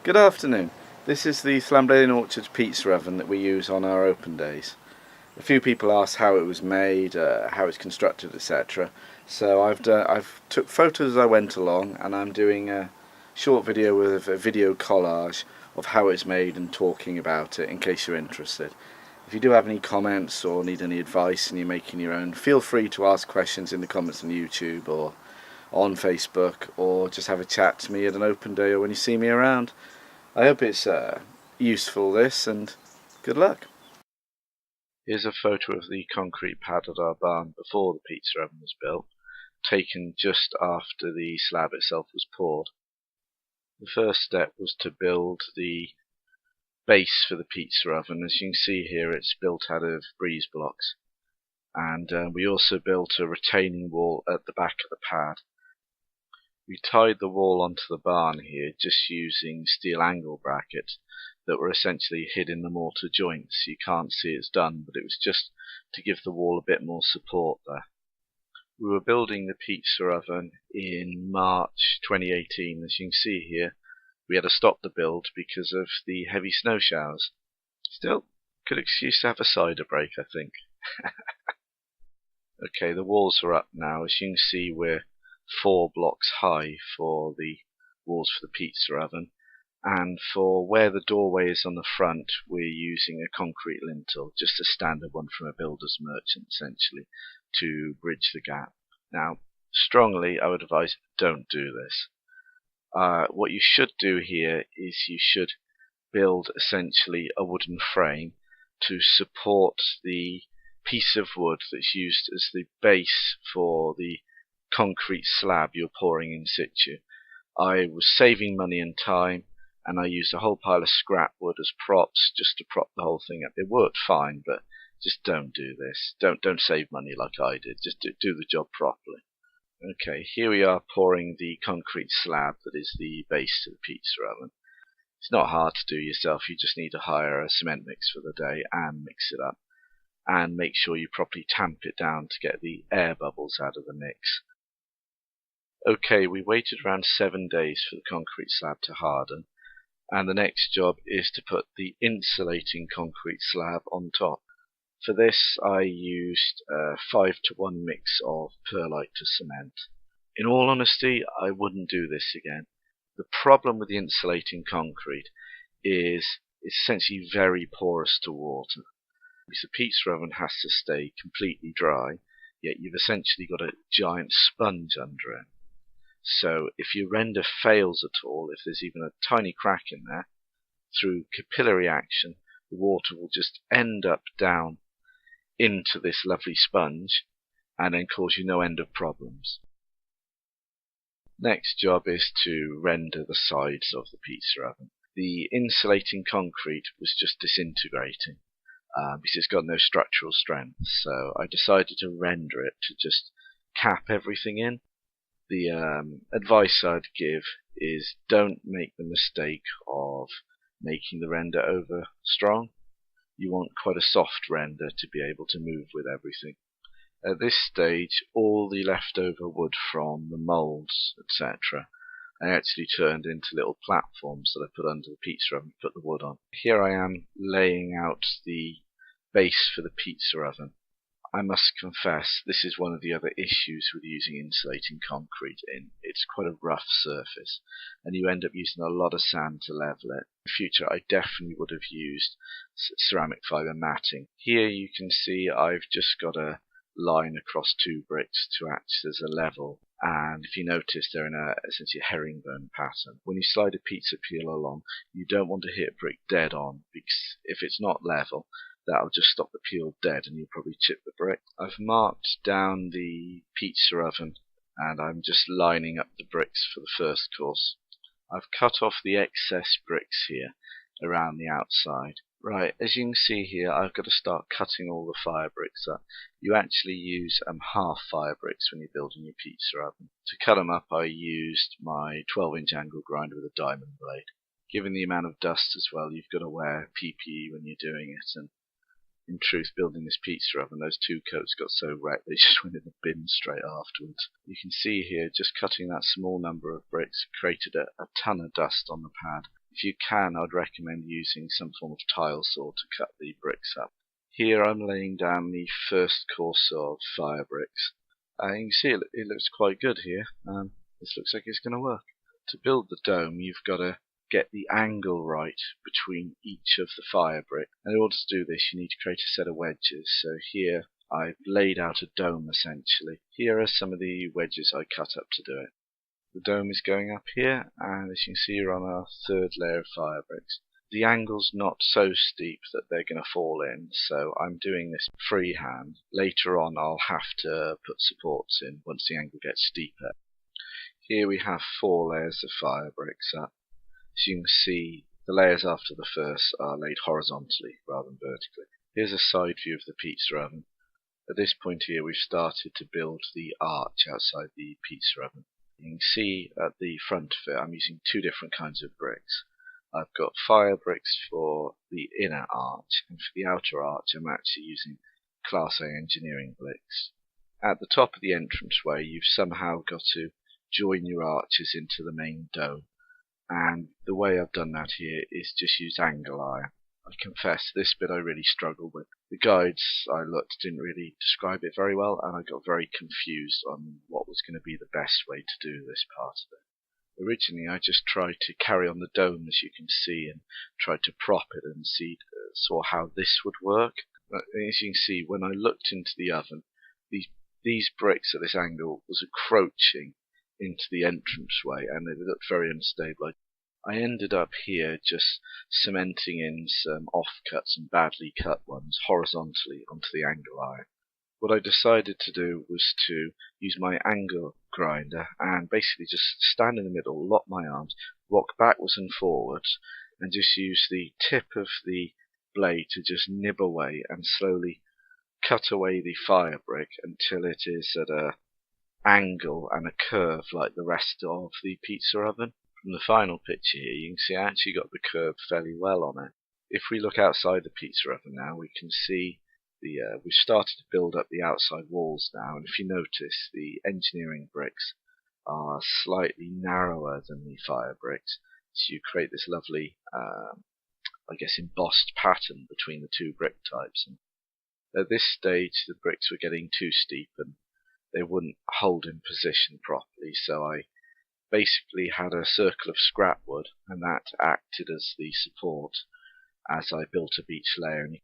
Good afternoon. This is the Llanblethian Orchards pizza oven that we use on our open days. A few people asked how it was made, how it's constructed, etc. So I've took photos as I went along, and I'm doing a short video with a video collage of how it's made and talking about it in case you're interested. If you do have any comments or need any advice and you're making your own, feel free to ask questions in the comments on YouTube or on Facebook, or just have a chat to me at an open day or when you see me around. I hope it's useful, this, and good luck. Here's a photo of the concrete pad at our barn before the pizza oven was built, taken just after the slab itself was poured. The first step was to build the base for the pizza oven. As you can see here, it's built out of breeze blocks, and we also built a retaining wall at the back of the pad. We tied the wall onto the barn here just using steel angle brackets that were essentially hid in the mortar joints. You can't see it's done, but it was just to give the wall a bit more support there. We were building the pizza oven in March 2018. As you can see here, we had to stop the build because of the heavy snow showers. Still, good excuse to have a cider break, I think. Okay, the walls are up now. As you can see, we're 4 blocks high for the walls for the pizza oven, and for where the doorway is on the front, we're using a concrete lintel, just a standard one from a builder's merchant essentially, to bridge the gap. Now, strongly I would advise, don't do this. What you should do here is you should build essentially a wooden frame to support the piece of wood that's used as the base for the concrete slab you're pouring in situ. I was saving money and time, and I used a whole pile of scrap wood as props just to prop the whole thing up. It worked fine, but just don't do this. Don't save money like I did. Just do the job properly. Okay, here we are pouring the concrete slab that is the base to the pizza oven. It's not hard to do yourself. You just need to hire a cement mix for the day and mix it up, and make sure you properly tamp it down to get the air bubbles out of the mix. Okay, we waited around 7 days for the concrete slab to harden, and the next job is to put the insulating concrete slab on top. For this I used a 5-to-1 mix of perlite to cement. In all honesty, I wouldn't do this again. The problem with the insulating concrete is it's essentially very porous to water. Because the pizza oven has to stay completely dry, yet you've essentially got a giant sponge under it. So if your render fails at all, if there's even a tiny crack in there, through capillary action, the water will just end up down into this lovely sponge and then cause you no end of problems. Next job is to render the sides of the pizza oven. The insulating concrete was just disintegrating because it's got no structural strength, so I decided to render it to just cap everything in. The advice I'd give is don't make the mistake of making the render over strong. You want quite a soft render to be able to move with everything. At this stage, all the leftover wood from the moulds, etc., I actually turned into little platforms that I put under the pizza oven to put the wood on. Here I am laying out the base for the pizza oven. I must confess, this is one of the other issues with using insulating concrete in. It's quite a rough surface, and you end up using a lot of sand to level it. In the future, I definitely would have used ceramic fibre matting. Here you can see I've just got a line across 2 bricks to act as a level, and if you notice, they're in essentially a herringbone pattern. When you slide a pizza peel along, you don't want to hit a brick dead on, because if it's not level, that'll just stop the peel dead and you'll probably chip the brick. I've marked down the pizza oven and I'm just lining up the bricks for the first course. I've cut off the excess bricks here around the outside. Right, as you can see here, I've got to start cutting all the fire bricks up. You actually use half fire bricks when you're building your pizza oven. To cut them up, I used my 12-inch angle grinder with a diamond blade. Given the amount of dust as well, you've got to wear PPE when you're doing it, and in truth, building this pizza oven, those 2 coats got so wrecked they just went in the bin straight afterwards. You can see here, just cutting that small number of bricks created a ton of dust on the pad. If you can, I'd recommend using some form of tile saw to cut the bricks up. Here I'm laying down the first course of fire bricks. You can see it looks quite good here. This looks like it's going to work. To build the dome, you've got to get the angle right between each of the fire bricks. And in order to do this, you need to create a set of wedges. So here I've laid out a dome essentially. Here are some of the wedges I cut up to do it. The dome is going up here, and as you can see, we're on our third layer of fire bricks. The angle's not so steep that they're going to fall in, so I'm doing this freehand. Later on I'll have to put supports in once the angle gets steeper. Here we have 4 layers of fire bricks up. As you can see, the layers after the first are laid horizontally rather than vertically. Here's a side view of the pizza oven. At this point here we've started to build the arch outside the pizza oven. You can see at the front of it I'm using 2 different kinds of bricks. I've got fire bricks for the inner arch, and for the outer arch I'm actually using Class A engineering bricks. At the top of the entranceway you've somehow got to join your arches into the main dome, and the way I've done that here is just use angle iron. I confess this bit I really struggled with. The guides I looked didn't really describe it very well, and I got very confused on what was going to be the best way to do this part of it. Originally I just tried to carry on the dome, as you can see, and tried to prop it and saw how this would work. But as you can see, when I looked into the oven, these bricks at this angle was encroaching into the entranceway, and it looked very unstable. I ended up here just cementing in some offcuts and badly cut ones horizontally onto the angle iron. What I decided to do was to use my angle grinder and basically just stand in the middle, lock my arms, rock backwards and forwards, and just use the tip of the blade to just nib away and slowly cut away the fire brick until it is at an angle and a curve like the rest of the pizza oven. From the final picture here, you can see I actually got the curve fairly well on it. If we look outside the pizza oven now, we can see we've started to build up the outside walls now, and if you notice, the engineering bricks are slightly narrower than the fire bricks, so you create this lovely, I guess, embossed pattern between the 2 brick types. And at this stage, the bricks were getting too steep and they wouldn't hold in position properly, so I basically had a circle of scrap wood, and that acted as the support as I built up each layer. And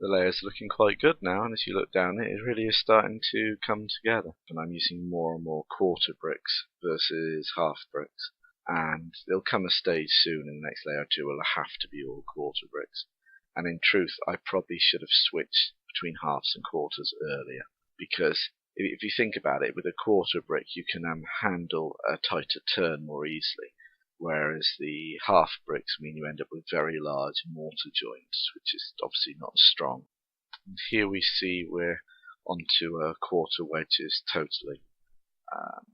the layers are looking quite good now, and as you look down it really is starting to come together. And I'm using more and more quarter bricks versus half bricks, and there'll come a stage soon in the next layer or 2 where it'll have to be all quarter bricks. And in truth, I probably should have switched between halves and quarters earlier, because if you think about it, with a quarter brick you can handle a tighter turn more easily, whereas the half bricks mean you end up with very large mortar joints, which is obviously not as strong. And here we see we're onto quarter wedges totally. As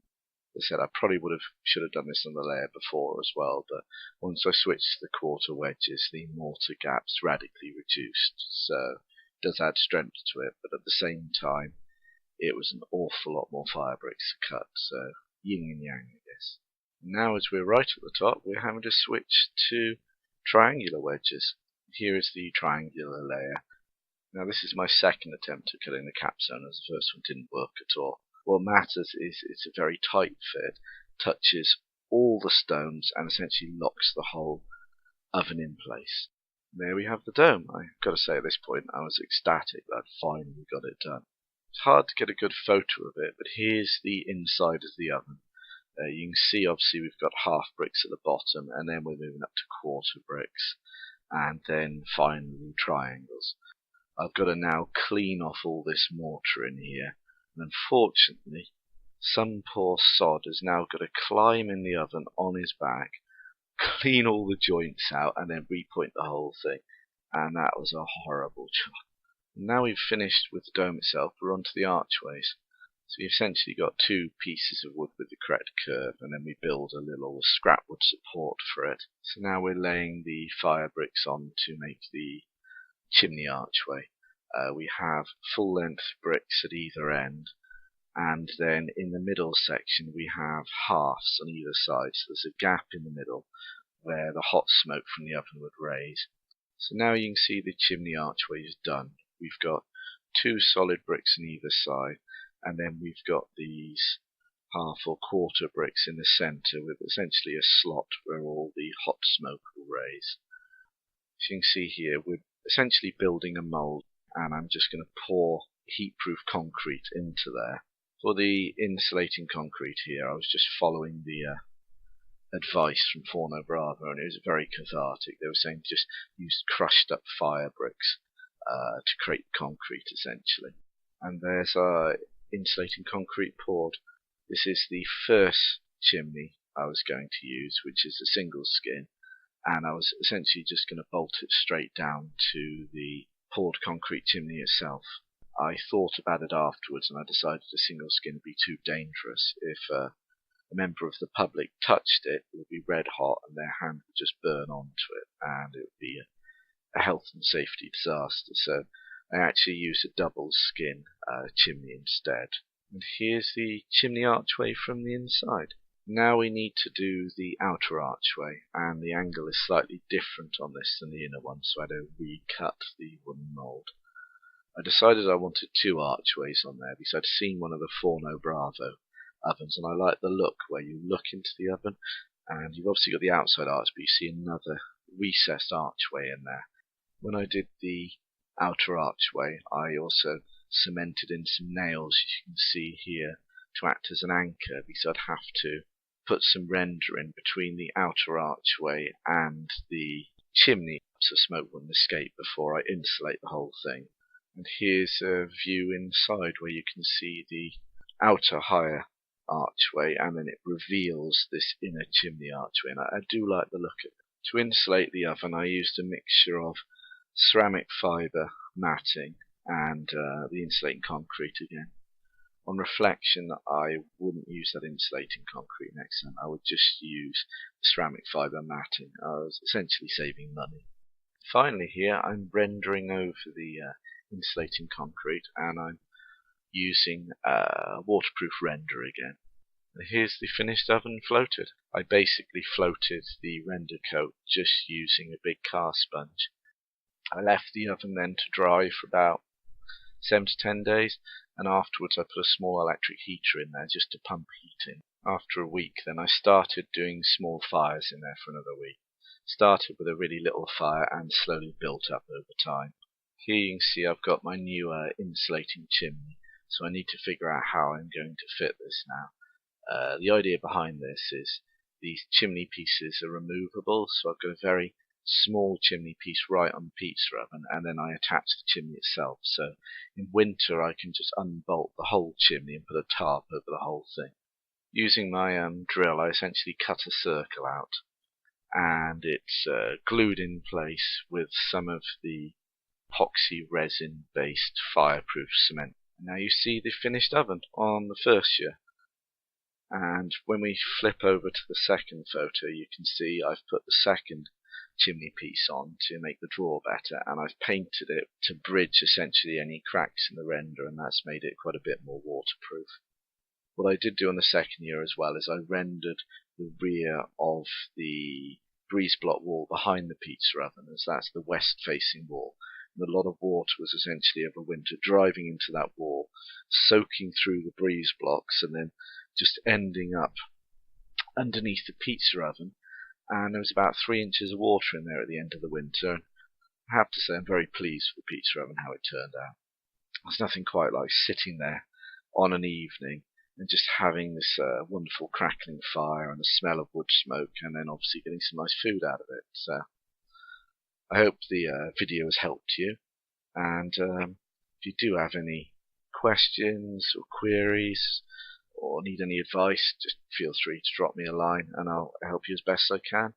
I said, I probably should have done this on the layer before as well, but once I switched to the quarter wedges, the mortar gaps radically reduced, so it does add strength to it, but at the same time it was an awful lot more fire bricks to cut, so yin and yang, I guess. Now as we're right at the top, we're having to switch to triangular wedges. Here is the triangular layer. Now this is my second attempt at cutting the capstone, as the first one didn't work at all. What matters is it's a very tight fit, touches all the stones and essentially locks the whole oven in place. There we have the dome. I've got to say at this point I was ecstatic that I'd finally got it done. It's hard to get a good photo of it, but here's the inside of the oven. You can see obviously we've got half bricks at the bottom, and then we're moving up to quarter bricks, and then finally triangles. I've got to now clean off all this mortar in here, and unfortunately some poor sod has now got to climb in the oven on his back, clean all the joints out, and then repoint the whole thing, and that was a horrible job. Now we've finished with the dome itself, we're on to the archways. So we've essentially got 2 pieces of wood with the correct curve, and then we build a little scrap wood support for it. So now we're laying the fire bricks on to make the chimney archway. We have full length bricks at either end, and then in the middle section we have halves on either side, so there's a gap in the middle where the hot smoke from the oven would raise. So now you can see the chimney archway is done. We've got 2 solid bricks on either side, and then we've got these half or quarter bricks in the centre with essentially a slot where all the hot smoke will raise. As you can see here, we're essentially building a mould, and I'm just going to pour heat-proof concrete into there. For the insulating concrete here, I was just following the advice from Forno Bravo, and it was very cathartic. They were saying just use crushed up fire bricks to create concrete essentially. And there's our insulating concrete poured. This is the first chimney I was going to use, which is a single skin, and I was essentially just going to bolt it straight down to the poured concrete chimney itself. I thought about it afterwards, and I decided a single skin would be too dangerous. If a member of the public touched it, it would be red hot and their hand would just burn onto it, and it would be a health and safety disaster. So I actually used a double skin chimney instead. And here's the chimney archway from the inside. Now we need to do the outer archway, and the angle is slightly different on this than the inner one, so I had to recut the wooden mould. I decided I wanted 2 archways on there because I'd seen one of the Forno Bravo ovens, and I like the look where you look into the oven, and you've obviously got the outside arch, but you see another recessed archway in there. When I did the outer archway, I also cemented in some nails, as you can see here, to act as an anchor, because I'd have to put some render in between the outer archway and the chimney so smoke wouldn't escape before I insulate the whole thing. And here's a view inside where you can see the outer higher archway, and then it reveals this inner chimney archway, and I do like the look of it. To insulate the oven, I used a mixture of ceramic fibre matting and the insulating concrete again. On reflection, I wouldn't use that insulating concrete next time. I would just use ceramic fibre matting. I was essentially saving money. Finally here, I'm rendering over the insulating concrete, and I'm using waterproof render again. And here's the finished oven floated. I basically floated the render coat just using a big car sponge. I left the oven then to dry for about 7 to 10 days, and afterwards I put a small electric heater in there just to pump heat in. After a week then I started doing small fires in there for another week. Started with a really little fire and slowly built up over time. Here you can see I've got my new insulating chimney, so I need to figure out how I'm going to fit this now. The idea behind this is these chimney pieces are removable, so I've got a very small chimney piece right on the pizza oven, and then I attach the chimney itself. So in winter I can just unbolt the whole chimney and put a tarp over the whole thing. Using my drill, I essentially cut a circle out, and it's glued in place with some of the epoxy resin based fireproof cement. Now you see the finished oven on the first year, and when we flip over to the second photo you can see I've put the second chimney piece on to make the drawer better, and I've painted it to bridge essentially any cracks in the render, and that's made it quite a bit more waterproof. What I did do on the second year as well is I rendered the rear of the breeze block wall behind the pizza oven, as that's the west facing wall. And a lot of water was essentially over winter driving into that wall, soaking through the breeze blocks, and then just ending up underneath the pizza oven. And there was about 3 inches of water in there at the end of the winter. And I have to say I'm very pleased with the pizza oven, how it turned out. There's nothing quite like sitting there on an evening and just having this wonderful crackling fire and the smell of wood smoke, and then obviously getting some nice food out of it. So I hope the video has helped you, and if you do have any questions or queries or need any advice, just feel free to drop me a line and I'll help you as best I can.